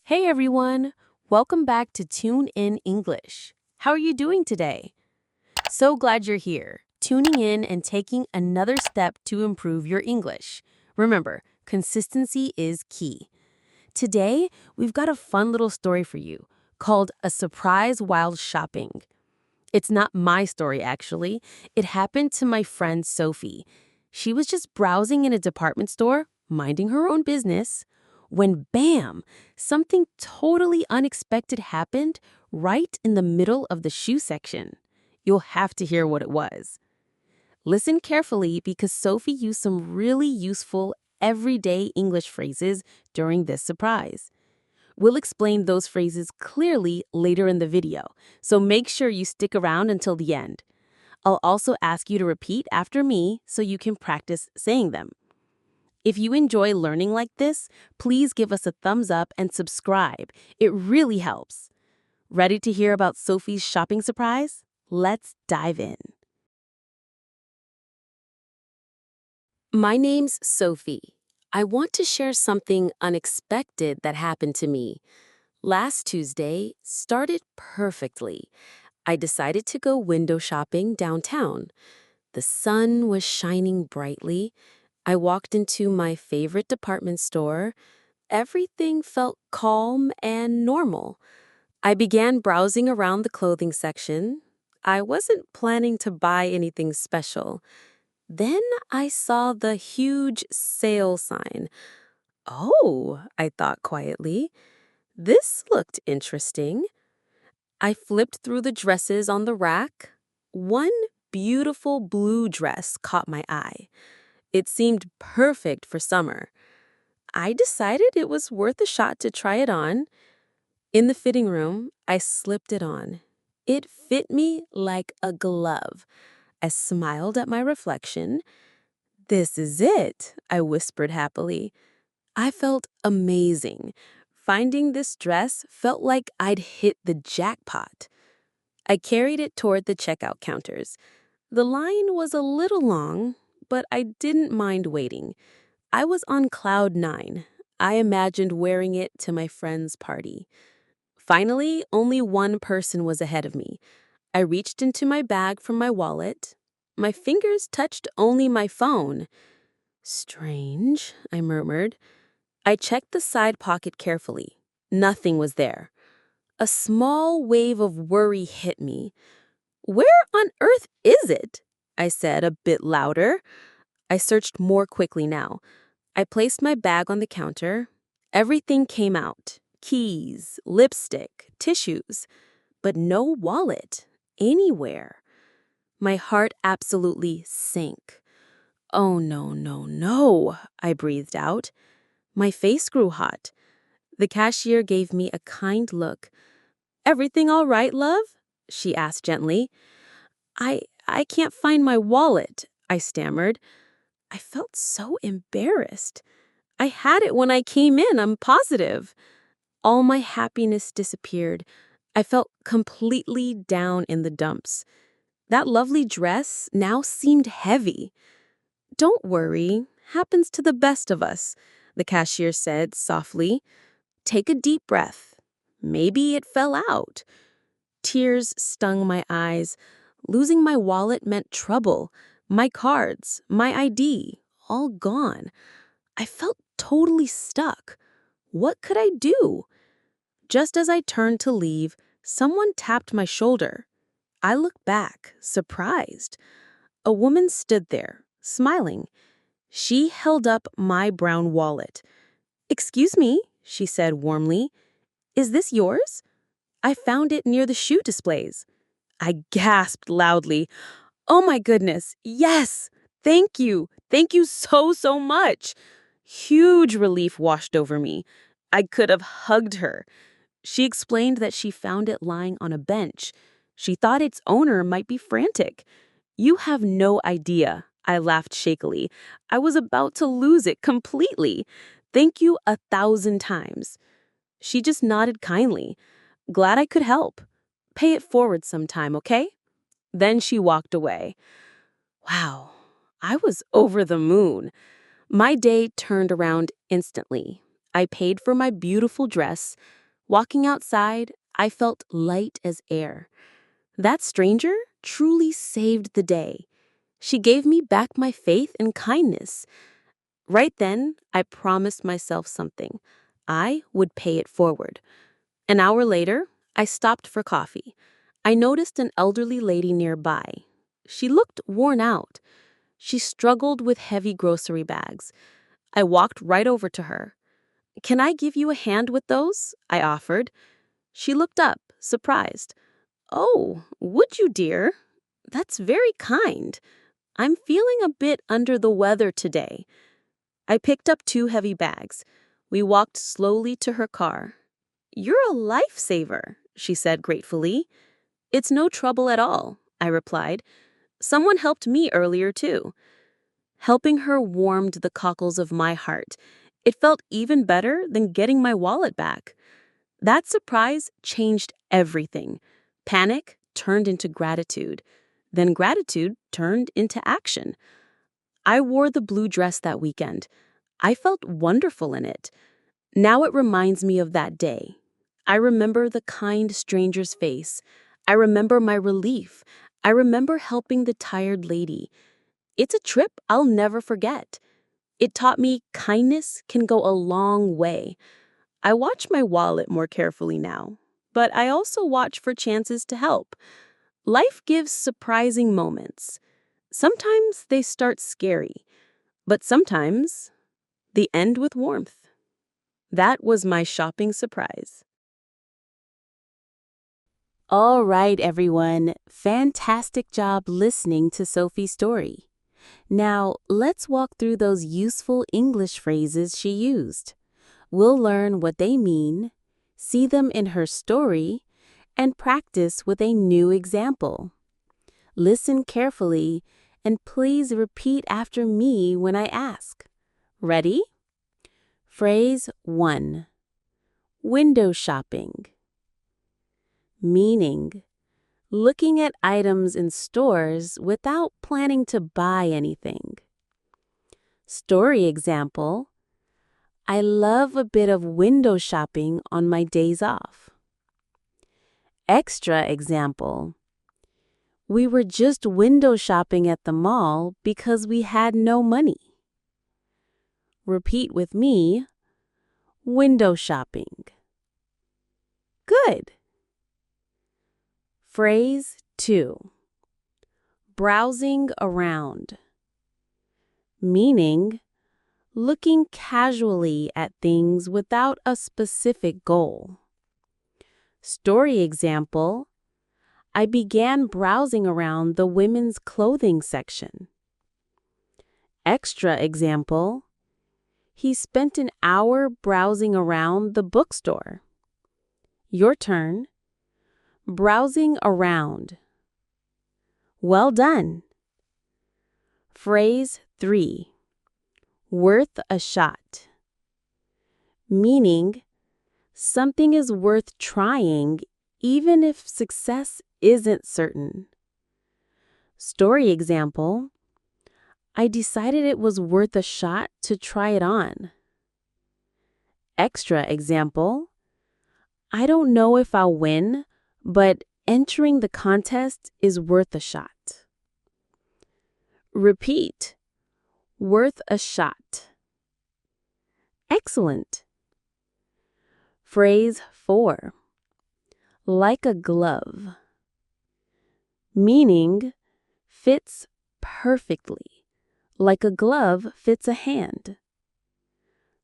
Hey everyone, welcome back to Tune in English. How are you doing today? So glad you're here, tuning in and taking another step to improve your English. Remember, consistency is key. Today, we've got a fun little story for you called A Surprise While Shopping. It's not my story, actually. It happened to my friend Sophie. She was just browsing in a department store, minding her own business, when bam, something totally unexpected happened right in the middle of the shoe section. You'll have to hear what it was. Listen carefully because Sophie used some really useful everyday English phrases during this surprise. We'll explain those phrases clearly later in the video, so make sure you stick around until the end. I'll also ask you to repeat after me so you can practice saying them. If you enjoy learning like this, please give us a thumbs up and subscribe. It really helps. Ready to hear about Sophie's shopping surprise? Let's dive in. My name's Sophie. I want to share something unexpected that happened to me. Last Tuesday started perfectly. I decided to go window shopping downtown. The sun was shining brightly. I walked into my favorite department store. Everything felt calm and normal. I began browsing around the clothing section. I wasn't planning to buy anything special. Then I saw the huge sale sign. Oh, I thought quietly. This looked interesting. I flipped through the dresses on the rack. One beautiful blue dress caught my eye. It seemed perfect for summer. I decided it was worth a shot to try it on. In the fitting room, I slipped it on. It fit me like a glove. I smiled at my reflection. "This is it," I whispered happily. I felt amazing. Finding this dress felt like I'd hit the jackpot. I carried it toward the checkout counters. The line was a little long, but I didn't mind waiting. I was on cloud nine. I imagined wearing it to my friend's party. Finally, only one person was ahead of me. I reached into my bag for my wallet. My fingers touched only my phone. "Strange," I murmured. I checked the side pocket carefully. Nothing was there. A small wave of worry hit me. "Where on earth is it?" I said a bit louder. I searched more quickly now. I placed my bag on the counter. Everything came out: keys, lipstick, tissues, but no wallet anywhere. My heart absolutely sank. "Oh, no, no, no," I breathed out. My face grew hot. The cashier gave me a kind look. "Everything all right, love?" she asked gently. I can't find my wallet," I stammered. I felt so embarrassed. "I had it when I came in, I'm positive." All my happiness disappeared. I felt completely down in the dumps. That lovely dress now seemed heavy. "Don't worry, happens to the best of us," the cashier said softly. "Take a deep breath. Maybe it fell out." Tears stung my eyes. Losing my wallet meant trouble. My cards, my ID, all gone. I felt totally stuck. What could I do? Just as I turned to leave, someone tapped my shoulder. I looked back, surprised. A woman stood there, smiling. She held up my brown wallet. "Excuse me," she said warmly. "Is this yours? I found it near the shoe displays." I gasped loudly. "Oh my goodness, yes! Thank you! Thank you so, so much!" Huge relief washed over me. I could have hugged her. She explained that she found it lying on a bench. She thought its owner might be frantic. "You have no idea," I laughed shakily. "I was about to lose it completely. Thank you 1,000 times." She just nodded kindly. "Glad I could help. Pay it forward sometime, okay?" Then she walked away. Wow, I was over the moon. My day turned around instantly. I paid for my beautiful dress. Walking outside, I felt light as air. That stranger truly saved the day. She gave me back my faith and kindness. Right then, I promised myself something. I would pay it forward. An hour later, I stopped for coffee. I noticed an elderly lady nearby. She looked worn out. She struggled with heavy grocery bags. I walked right over to her. "Can I give you a hand with those?" I offered. She looked up, surprised. "Oh, would you, dear? That's very kind. I'm feeling a bit under the weather today." I picked up 2 heavy bags. We walked slowly to her car. "You're a lifesaver," she said gratefully. "It's no trouble at all," I replied. "Someone helped me earlier, too." Helping her warmed the cockles of my heart. It felt even better than getting my wallet back. That surprise changed everything. Panic turned into gratitude. Then gratitude turned into action. I wore the blue dress that weekend. I felt wonderful in it. Now it reminds me of that day. I remember the kind stranger's face. I remember my relief. I remember helping the tired lady. It's a trip I'll never forget. It taught me kindness can go a long way. I watch my wallet more carefully now, but I also watch for chances to help. Life gives surprising moments. Sometimes they start scary, but sometimes they end with warmth. That was my shopping surprise. All right, everyone. Fantastic job listening to Sophie's story. Now, let's walk through those useful English phrases she used. We'll learn what they mean, see them in her story, and practice with a new example. Listen carefully, and please repeat after me when I ask. Ready? Phrase 1. Window shopping. Meaning, looking at items in stores without planning to buy anything. Story example: I love a bit of window shopping on my days off. Extra example: we were just window shopping at the mall because we had no money. Repeat with me. Window shopping. Good. Phrase 2. Browsing around. Meaning, looking casually at things without a specific goal. Story example: I began browsing around the women's clothing section. Extra example: he spent an hour browsing around the bookstore. Your turn. Browsing around. Well done. Phrase 3. Worth a shot. Meaning, something is worth trying even if success isn't certain. Story example: I decided it was worth a shot to try it on. Extra example: I don't know if I'll win, but entering the contest is worth a shot. Repeat. Worth a shot. Excellent. Phrase 4. Like a glove. Meaning, fits perfectly, like a glove fits a hand.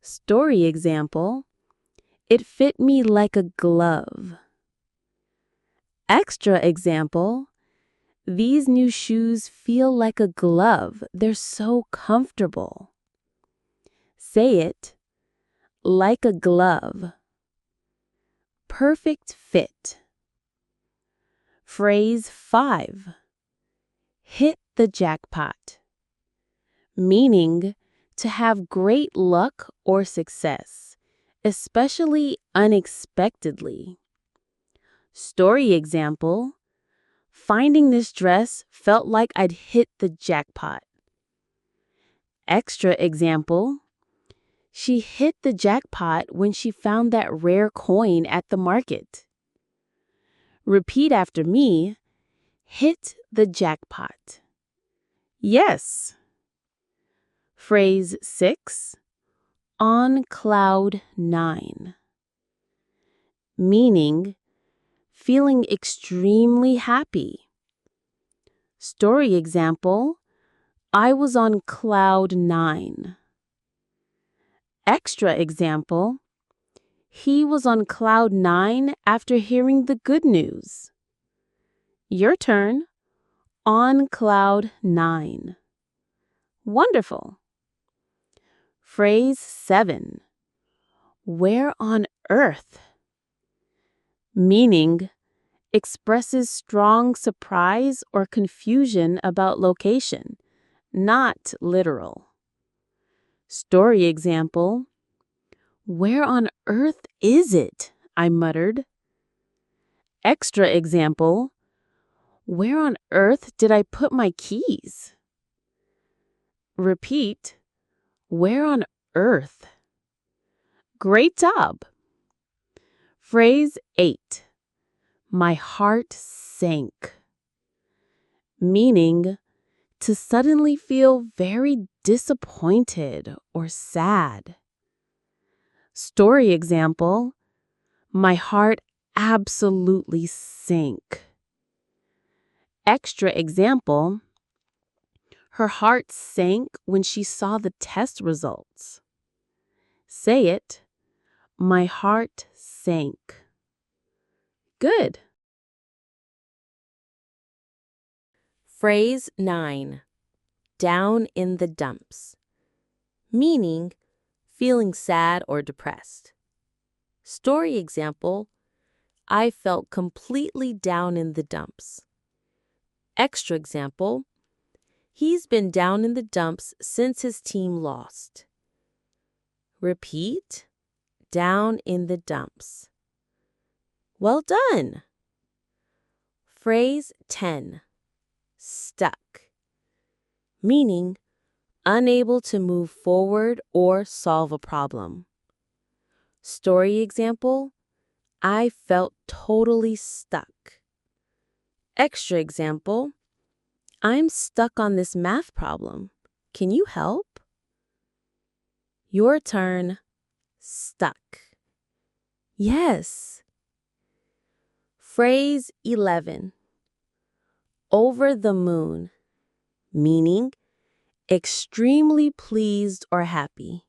Story example: it fit me like a glove. Extra example: these new shoes feel like a glove. They're so comfortable. Say it. Like a glove. Perfect fit. Phrase 5. Hit the jackpot. Meaning, to have great luck or success, especially unexpectedly. Story example: finding this dress felt like I'd hit the jackpot. Extra example: She hit the jackpot when she found that rare coin at the market. Repeat after me. Hit the jackpot. Yes. Phrase 6. On cloud 9. Meaning, feeling extremely happy. Story example, I was on cloud 9. Extra example, he was on cloud 9 after hearing the good news. Your turn. On cloud 9. Wonderful. Phrase 7. Where on earth? Meaning, expresses strong surprise or confusion about location, not literal. Story example, where on earth is it? I muttered. Extra example, where on earth did I put my keys? Repeat, where on earth? Great job. Phrase 8. My heart sank. Meaning, to suddenly feel very disappointed or sad. Story example, my heart absolutely sank. Extra example, her heart sank when she saw the test results. Say it, my heart sank. Good. Phrase 9. Down in the dumps. Meaning, feeling sad or depressed. Story example, I felt completely down in the dumps. Extra example, he's been down in the dumps since his team lost. Repeat, down in the dumps. Well done. Phrase 10. Stuck. Meaning, unable to move forward or solve a problem. Story example, I felt totally stuck. Extra example, I'm stuck on this math problem. Can you help? Your turn. Stuck. Yes. Phrase 11. Over the moon. Meaning, extremely pleased or happy.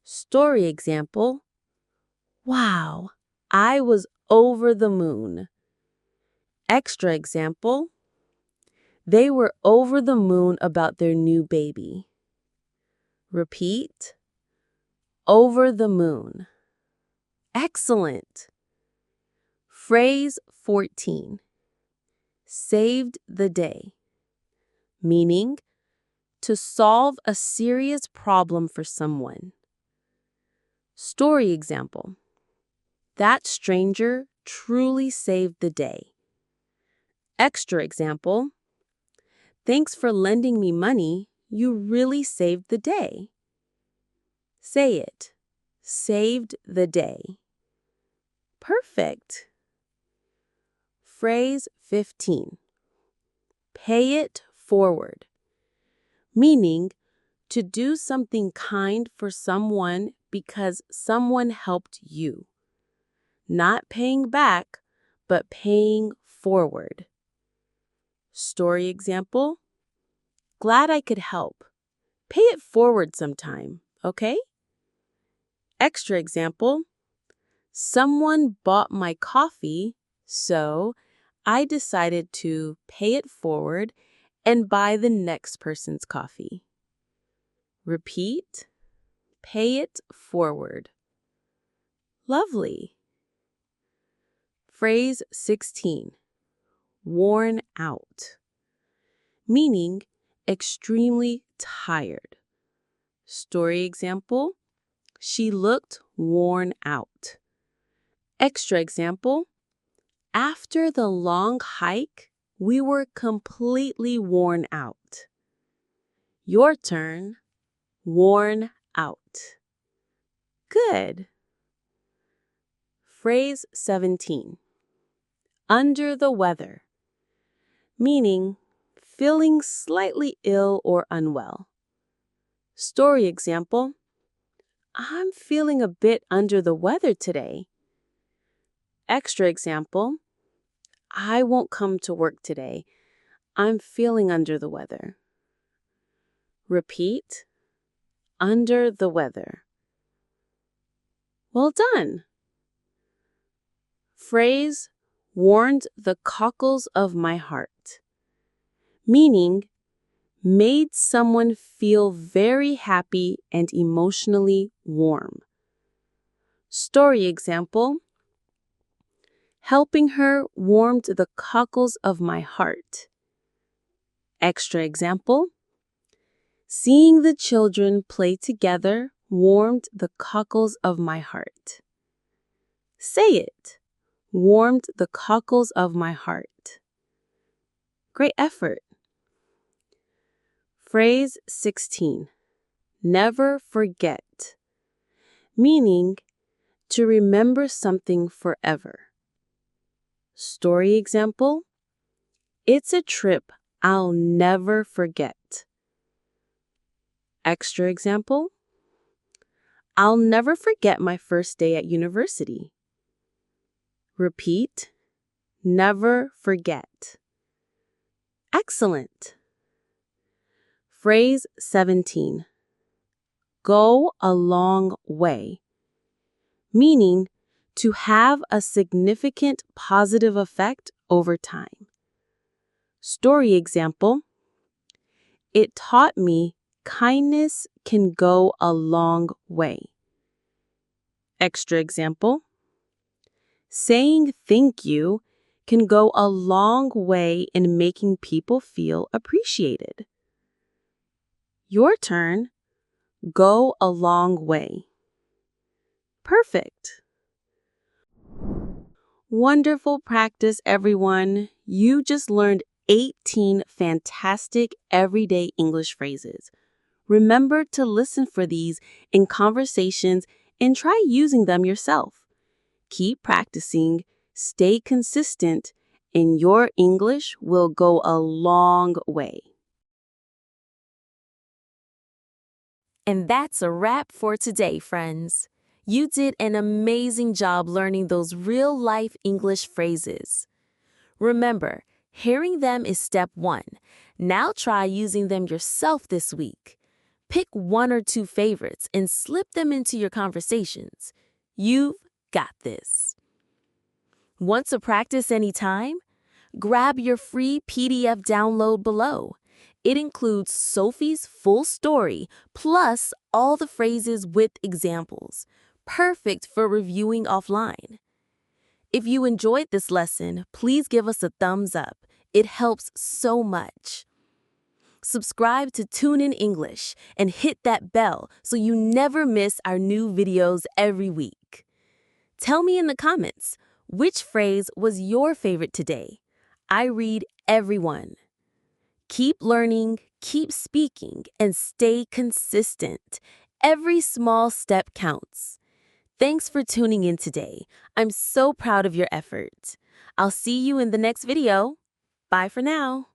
Story example, wow, I was over the moon. Extra example, they were over the moon about their new baby. Repeat, over the moon. Excellent. Phrase 14. Saved the day. Meaning, to solve a serious problem for someone. Story example, that stranger truly saved the day. Extra example, thanks for lending me money. You really saved the day. Say it. Saved the day. Perfect. Phrase 15. Pay it forward. Meaning, to do something kind for someone because someone helped you. Not paying back, but paying forward. Story example, glad I could help. Pay it forward sometime, okay? Extra example, someone bought my coffee, so I decided to pay it forward and buy the next person's coffee. Repeat, pay it forward. Lovely. Phrase 16. Worn out. Meaning, extremely tired. Story example, she looked worn out. Extra example, after the long hike, we were completely worn out. Your turn. Worn out. Good. Phrase 17. Under the weather, meaning feeling slightly ill or unwell. Story example: I'm feeling a bit under the weather today. Extra example: I won't come to work today. I'm feeling under the weather. Repeat. Under the weather. Well done. Phrase warmed the cockles of my heart, meaning made someone feel very happy and emotionally warm. Story example: helping her warmed the cockles of my heart. Extra example: seeing the children play together warmed the cockles of my heart. Say it. Warmed the cockles of my heart. Great effort. Phrase 16. Never forget, meaning to remember something forever. Story example: it's a trip I'll never forget. Extra example: I'll never forget my first day at university. Repeat. Never forget. Excellent. Phrase 17. Go a long way, meaning to have a significant positive effect over time. Story example: it taught me kindness can go a long way. Extra example: saying thank you can go a long way in making people feel appreciated. Your turn. Go a long way. Perfect. Wonderful practice, everyone. You just learned 18 fantastic everyday English phrases. Remember to listen for these in conversations and try using them yourself. Keep practicing, stay consistent, and your English will go a long way. And that's a wrap for today, friends. You did an amazing job learning those real-life English phrases. Remember, hearing them is step 1. Now try using them yourself this week. Pick 1 or 2 favorites and slip them into your conversations. You've got this. Want to practice anytime? Grab your free PDF download below. It includes Sophie's full story, plus all the phrases with examples. Perfect for reviewing offline. If you enjoyed this lesson, please give us a thumbs up. It helps so much. Subscribe to Tune in English and hit that bell so you never miss our new videos every week. Tell me in the comments, which phrase was your favorite today? I read everyone. Keep learning, keep speaking, and stay consistent. Every small step counts. Thanks for tuning in today. I'm so proud of your effort. I'll see you in the next video. Bye for now.